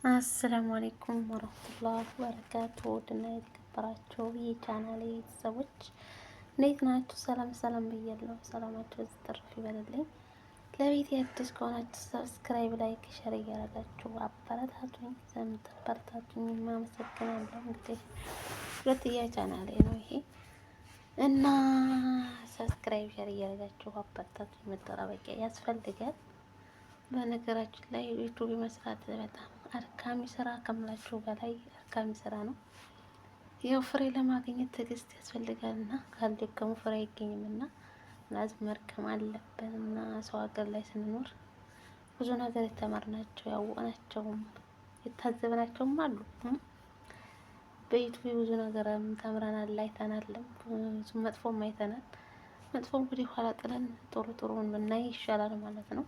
አሰላሙ አለይኩም ወረህመቱላሂ ወበረካቱ። ውድና የተከበራችሁ የቻናሌ ቤተሰቦች እንዴት ናችሁ? ሰላም ሰላም ብያለሁ። ሰላማችሁ ዝትርፍ ይበልልኝ። ለቤት አዲስ ከሆናችሁ ሰብስክራይብ፣ ላይክ፣ ሸር እያደረጋችሁ አበረታቱኝ። ስለምታበረታቱኝ አመሰግናለሁ። እንግዲህ ሁለተኛ ቻናሌ ነው ይሄ እና ሰብስክራይብ፣ ሸር እያደረጋችሁ አበረታቱኝ። መጠባበቂያ ያስፈልጋል። በነገራችን ላይ ዩቱብ መስራት በጣም አድካሚ ስራ ከምላችሁ በላይ አድካሚ ስራ ነው። ያው ፍሬ ለማግኘት ትዕግስት ያስፈልጋል እና ካልደከሙ ፍሬ አይገኝም እና ላዝም መድከም አለብን እና ሰው ሀገር ላይ ስንኖር ብዙ ነገር የተማርናቸው ያወቅናቸውም የታዘብናቸውም አሉ። በዩቱብ ብዙ ነገር ተምረናል፣ አይተናልም፣ መጥፎም አይተናል። መጥፎ እንግዲህ ኋላ ጥለን ጥሩ ጥሩን ብናይ ይሻላል ማለት ነው።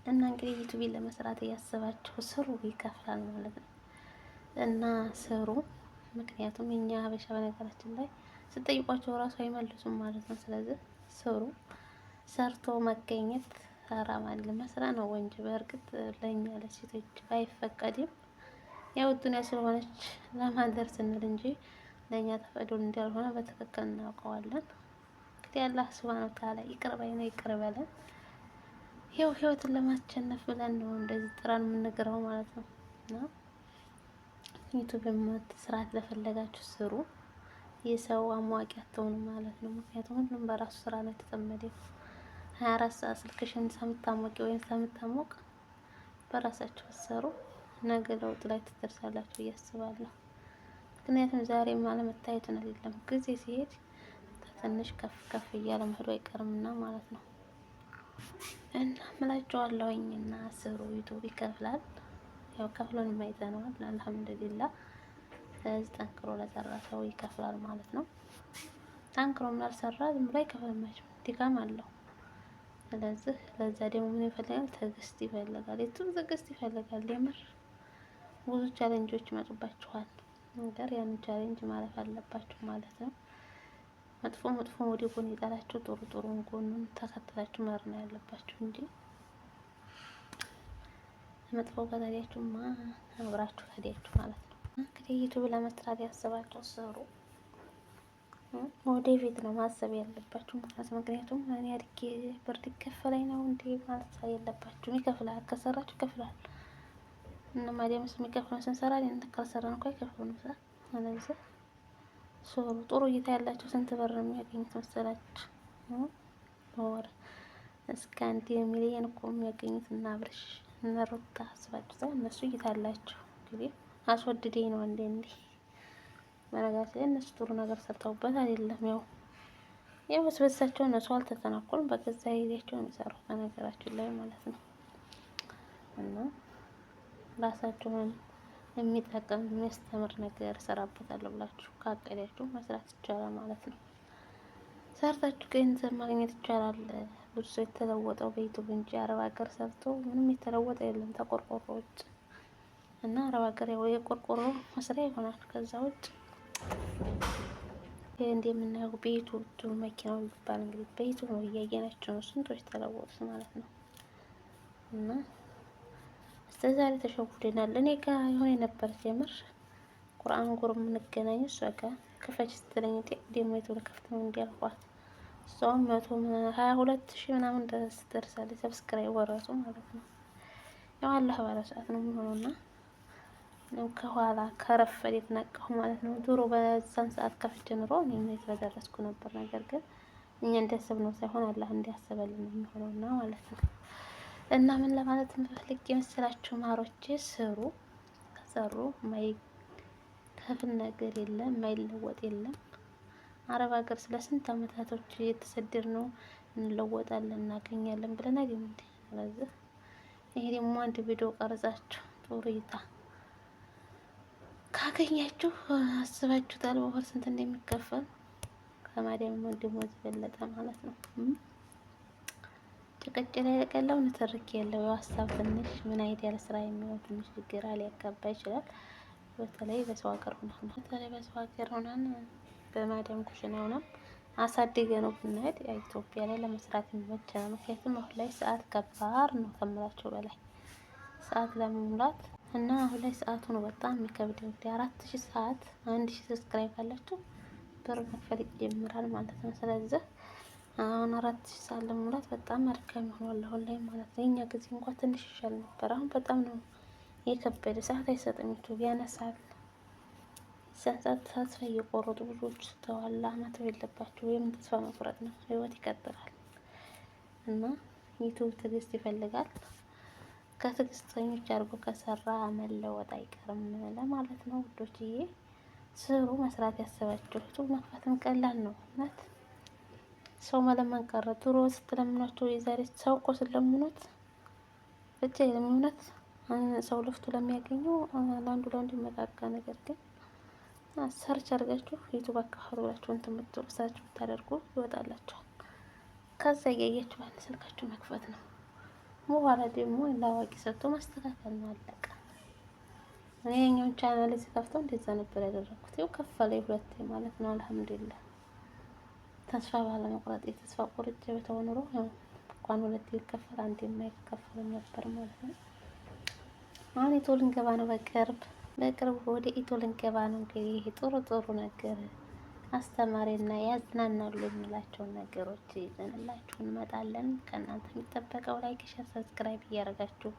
እና እንግዲህ ዩቲዩብን ለመስራት እያሰባችሁ ስሩ፣ ይከፍላል ማለት ነው። እና ስሩ። ምክንያቱም እኛ ሀበሻ በነገራችን ላይ ስጠይቋቸው እራሱ አይመልሱም ማለት ነው። ስለዚህ ስሩ። ሰርቶ መገኘት ሀራም አይደለም፣ መስራት ነው እንጂ በእርግጥ ለእኛ ለሴቶች ባይፈቀድም ያው ዱንያ ስለሆነች ለማደር ስንል እንጂ ለእኛ ተፈቅዶ እንዳልሆነ በትክክል እናውቀዋለን። እንግዲህ አላህ ሱብሃነሁ ወተዓላ ይቅር ባይ ነው፣ ይቅር በለን። ይኸው ህይወትን ለማሸነፍ ብለን ነው እንደዚህ ጥራን የምንገረው ማለት ነው። እና ዩቲዩብ መስራት ለፈለጋችሁ ስሩ። የሰው አሟቂ አትሆኑ ማለት ነው። ምክንያቱም ሁሉም በራሱ ስራ ነው የተጠመደው። 24 ሰዓት ስልክሽን ሳምታሞቂ ወይም ሳምታሞቅ በራሳችሁ ሰሩ፣ ነገ ለውጥ ላይ ትደርሳላችሁ ብዬ አስባለሁ። ምክንያቱም ዛሬም አለመታየቱን አይደለም፣ ጊዜ ሲሄድ ትንሽ ከፍ ከፍ እያለ መሄዱ አይቀርምና ማለት ነው። እና ምላቸዋለሁኝ እና ስሩ። ዩቱብ ይከፍላል። ያው ከፍሎን የማይዘነዋል አልሐምዱሊላህ። ስለዚህ ጠንክሮ ለሰራ ሰው ይከፍላል ማለት ነው። ጠንክሮም ላልሰራ ዝም ብሎ አይከፍልም፣ ድካም አለው። ስለዚህ ለዛ ደግሞ ምን ይፈልጋል? ትዕግስት ይፈልጋል። የቱም ትዕግስት ይፈልጋል። የምር ብዙ ቻሌንጆች ይመጡባችኋል። ነገር ያንን ቻሌንጅ ማለፍ አለባችሁ ማለት ነው። መጥፎ መጥፎ ወደ ጎን ይጣላችሁ፣ ጥሩ ጥሩን ጎኑን ተከትላችሁ መር ነው ያለባችሁ እንጂ መጥፎ ከታዲያችሁማ አብራችሁ ታዲያችሁ ማለት ነው። እንግዲህ ዩቲዩብ ለመስራት ያስባችሁ ስሩ። ወደፊት ነው ማሰብ ያለባችሁ ማለት ነው። ምክንያቱም እኔ አድጌ ብር ሊከፈለኝ ነው እንዴ ማለት የለባችሁም። ይከፍላል፣ ከሰራችሁ ይከፍላል። እና ማዲያምስ የሚከፍለው ስንሰራ ካልሰራን እንኳን አይከፍሉንም። ስለዚህ ስሩ። ጥሩ እይታ ያላቸው ስንት ብር ነው የሚያገኙት መሰላችሁ? በወር እስከ 1 ሚሊዮን እኮ የሚያገኙት እና አብርሽ እና ሩታ አስባችሁ እነሱ እይታ አላቸው። እንግዲህ አስወድደኝ ነው እንዴ እንዴ በነገራችን ላይ እነሱ ጥሩ ነገር ሰርተውበት አይደለም። ያው በስበሳቸው እነሱ አልተተናኮሉም፣ በገዛ ጊዜያቸው የሚሰሩት በነገራችን ላይ ማለት ነው። እና ራሳቸውን የሚጠቅም የሚያስተምር ነገር እሰራበታለሁ ብላችሁ ካቀዳችሁ መስራት ይቻላል ማለት ነው። ሰርታችሁ ገንዘብ ማግኘት ይቻላል። ብዙ ሰው የተለወጠው በዩቲዩብ እንጂ አረብ ሀገር ሰርቶ ምንም የተለወጠ የለም ተቆርቆሮ ውጭ። እና አረብ ሀገር ያው የቆርቆሮ መስሪያ ይሆናል። ከዛ ውጭ እንደምናየው በዩቲዩብ መኪናው ይባል እንግዲህ በዩቲዩብ ነው እያየናቸው ነው ስንቶች ተለወጡት ማለት ነው። እና እስከዛሬ ተሸውደናል። እኔ ጋር የሆነ ነበር ጀምር ቁርአን ጉር የምንገናኘው እሷ ጋር ክፈች ስትለኝ ደግሞ የቱን ከፍት ነው እንዲያልኳት እሷም 122,000 ምናምን ድረስ ደርሳለች። ሰብስክራይብ ወረሱ ማለት ነው። ያው አላህ ባለ ሰዓት ነው የሚሆነውና ነው ከኋላ ከረፈድ የተነቀሁ ማለት ነው። ድሮ በዛን ሰዓት ከፍቼ ኑሮ እኔ የተደረስኩ ነበር። ነገር ግን እኛ እንዳሰብነው ሳይሆን አላህ እንዲያሰበልን ነው የሚሆነውና ማለት ነው። እና ምን ለማለት የምፈልግ የመሰላችሁ ማሮቼ ስሩ። ከሰሩ ማይከፍል ነገር የለም፣ ማይለወጥ የለም። አረብ ሀገር ስለ ስንት አመታቶች እየተሰደድን ነው። እንለወጣለን እናገኛለን ብለን አይደል እንዴ? ስለዚህ ይሄ ደግሞ አንድ ቪዲዮ ቀርጻችሁ ጥሩ እይታ ካገኛችሁ አስባችሁታል በወር ስንት እንደሚከፈል ከማዲያም ደሞዝ በለጠ ማለት ነው። ጭቅጭቅ ላይ ቀላው ንትርክ የለው ሀሳብ ትንሽ ምን አይነት ያለ ስራ የሚሆን ትንሽ ግራ ሊያጋባ ይችላል። በተለይ በሰው ሀገር ሆነን በማዳም ኩሽና ሆነን አሳድገ ነው ብንሄድ ኢትዮጵያ ላይ ለመስራት የሚመቸነው። ምክንያቱም አሁን ላይ ሰዓት ከባድ ነው ከምላቸው በላይ ሰዓት ለመሙላት እና አሁን ላይ ሰዓቱ ነው በጣም የሚከብደው። እንግዲህ 4000 ሰዓት 1000 ሰብስክራይብ ካላችሁ ብር መክፈል ይጀምራል ማለት ነው። ስለዚህ አሁን 4000 ሰዓት ለመሙላት በጣም አድካሚ ሆኗል አሁን ላይ ማለት ነው። የኛ ጊዜ እንኳን ትንሽ ይሻል ነበር። አሁን በጣም ነው የከበደ። ሰዓት አይሰጥም ዩቲዩብ ያነሳል። ሰዓት ተስፋ እየቆረጡ ብዙዎች ስተዋል። አመተው የለባቸው ወይም ተስፋ መቁረጥ ነው። ህይወት ይቀጥላል እና ዩቲዩብ ትዕግስት ይፈልጋል። ከትዕግስተኞች አድርጎ ከሰራ መለወጥ አይቀርም ለማለት ነው ውዶችዬ። ስሩ። መስራት ያሰባችሁ ዩቲዩብ መክፈትም ቀላል ነው። እውነት ሰው መለመን ቀረ። ድሮ ስትለምኗቸው የዛሬ ሰው እኮ ስለምኑት ብቻ የለምኑት ሰው ለፍቶ ለሚያገኘው ለአንዱ ይመቃቃ። ነገር ግን ሰርች አድርጋችሁ ዩቲዩብ አካባቢ ብላችሁ እንትን የምትሉ ሰርች ብታደርጉ ይወጣላችኋል። ከዛ እያያችሁ አንድ ስልካችሁ መክፈት ነው። በኋላ ደግሞ ለአዋቂ ሰጥቶ ማስተካከል ነው። አለቀ። እኔ የኛውን ቻናል ሲከፍተው እንደዛ ነበር ያደረኩት። ይኸው ከፈለኝ ሁለቴ ማለት ነው። አልሐምዱሊላህ ተስፋ ባለመቁረጥ። የተስፋ ቆርጬ በተው ኑሮ እንኳን ሁለቴ ይከፈል አንዴ የማይከፈል ነበር ማለት ነው። አሁን ኢትዮ ልንገባ ነው በቅርብ ወደ ኢትዮ ልንገባ ነው። እንግዲህ ጥሩ ነገር አስተማሪና ያዝናናሉ የምላቸውን ነገሮች ይዘንላችሁ እንመጣለን። ከእናንተ የሚጠበቀው ላይክ፣ ሼር፣ ሰብስክራይብ እያደረጋችሁ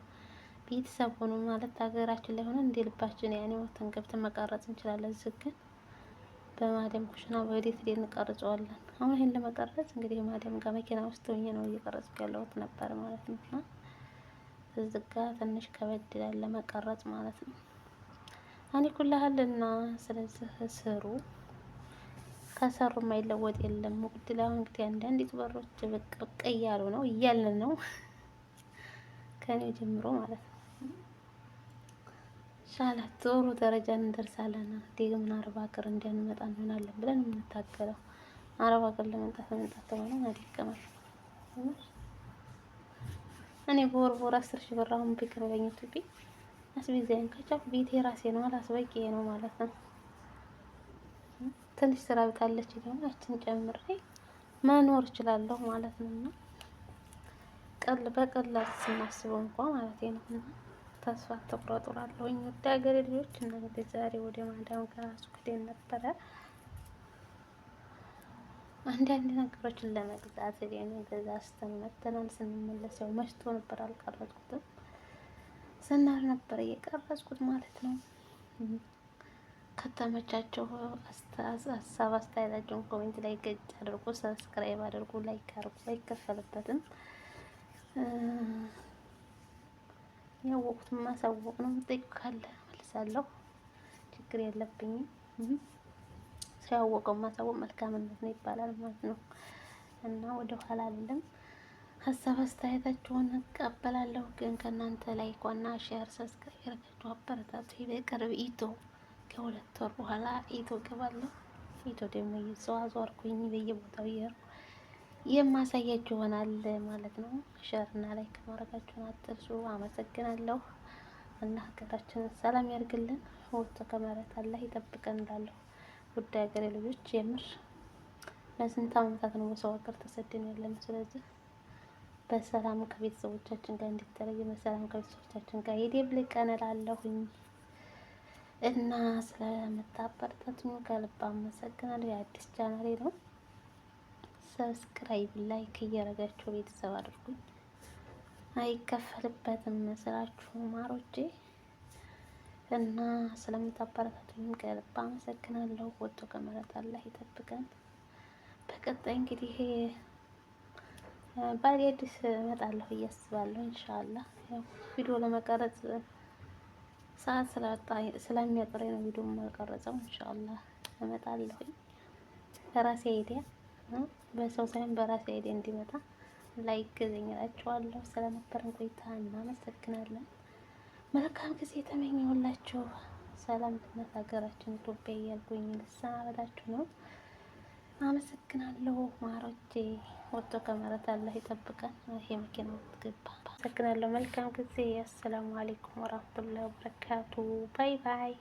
ቤተሰብ ሆኑ ማለት ሀገራችን ላይ ሆነ እንደ ልባችን ያኔ ወተን ገብተን መቀረጽ እንችላለን። ዝግን በማደም ኩሽና በወዴት ላይ እንቀርጸዋለን። አሁን ይሄን ለመቀረጽ እንግዲህ ማደም ጋር መኪና ውስጥ ሆኜ ነው እየቀረጽኩ ያለሁት ነበር ማለት ነው። እና እዚህ ጋር ትንሽ ከበድ ይላል ለመቀረጽ ማለት ነው። እኔ ኩላህልና ስለዚህ ስሩ። ከሰሩ የማይለወጥ የለም። ሙቅድላ እንግዲህ አንዳንድ ዩቲዩበሮች በቃ እያሉ ነው እያልን ነው ከኔ ጀምሮ ማለት ነው። ኢንሻአላህ ጥሩ ደረጃ እንደርሳለን። ደግሞን አረብ ሀገር እንድንመጣ እንሆናለን ብለን የምንታገለው። አረብ ሀገር ለመምጣት ተባለ አድከማል። እኔ በወር 10,000 ብር አሁን ቢከፈለኝ ኢትዮጵያ አስቤዛዬን ከቻልኩ ቤቴ ራሴ ነው አላስበቂ ነው ማለት ነው። ትንሽ ስራ ብታለች ደግሞ ያችን ጨምሬ መኖር እችላለሁ ማለት ነው። እና በቀላል ስናስበው እንኳን ማለት ነው። ተስፋ አትቁረጡ እላለሁኝ ውድ ሀገሬ ልጆች። እና እንግዲህ ዛሬ ወደ ማዳም ጋር ሱቅ ሄደን ነበረ አንዳንድ ነገሮችን ለመግዛት ገዛዝተን መጥተናል። ስንመለስ ያው መሽቶ ነበር አልቀረጽኩትም። ስናር ነበር እየቀረጽኩት ማለት ነው። ከተመቻቸው ሀሳብ አስተያየታቸውን ኮሜንት ላይ ገጭ አድርጉ፣ ሰብስክራይብ አድርጉ፣ ላይክ አድርጉ። አይከፈልበትም። ያወቁትን ማሳወቅ ነው። ጠይቅ ካለ መልሳለሁ። ችግር የለብኝም። ሲያወቀው ማሳወቅ መልካምነት ነው ይባላል ማለት ነው። እና ወደ ኋላ አይደለም። ሀሳብ አስተያየታችሁን እቀበላለሁ። ግን ከእናንተ ላይክና ሼር ሰብስክራይብ ያደርጋችሁ አበረታቱ። በቅርብ ኢትዮ ከ2 ወር በኋላ ኢትዮ ገባለሁ። ኢትዮ ደግሞ እየተዘዋወርኩኝ በየቦታው የማሳያችሁ ይሆናል ማለት ነው። ሼር እና ላይክ ማድረጋችሁን አትርሱ። አመሰግናለሁ። እና ሀገራችንን ሰላም ያድርግልን። ወጥቶ ከመረት አላህ ይጠብቀን እላለሁ። ውድ ሀገሬ ልጆች የምር ለስንት ዓመታት ነው በሰው ሀገር ተሰደን ያለነው። ስለዚህ በሰላም ከቤተሰቦቻችን ጋር እንድትለይ በሰላም ከቤተሰቦቻችን ጋር ይደብልቀን እላለሁኝ። እና ስለምታበረታቱኝ ከልብ አመሰግናለሁ። የአዲስ ቻናሌ ነው። ሰብስክራይብ ላይክ እያደረጋችሁ ቤተሰብ አድርጉኝ። አይከፈልበትም ስራችሁ ማሮቼ። እና ስለምታበረታቱኝ ከልብ አመሰግናለሁ። ወጥቶ ከመረት አላህ ይጠብቀን። በቀጣይ እንግዲህ በአዲስ እመጣለሁ እያስባለሁ ኢንሻአላህ። ያው ቪዲዮ ለመቀረጽ ሰዓት ስለሚያጥረኝ ነው ቪዲዮ የማልቀረጸው። ኢንሻአላህ እመጣለሁ በራሴ አይዲያ በሰው ሳይሆን በራሴ አይዲያ እንዲመጣ ላይክ ገዘኝ እላችኋለሁ። ስለነበረን ቆይታ እናመሰግናለን። መልካም ጊዜ ተመኘሁላችሁ። ሰላም ለእናት ሀገራችን ኢትዮጵያ እያልኩኝ ልሰናበታችሁ ነው። አመሰግናለሁ ማሮቼ። ወጥቶ ከመረት አላህ ይጠብቀን። ይሄ መኪና ገባ። አመሰግናለሁ። መልካም ጊዜ። አሰላሙ አለይኩም ወራህመቱላሂ ወበረካቱ። ባይ ባይ።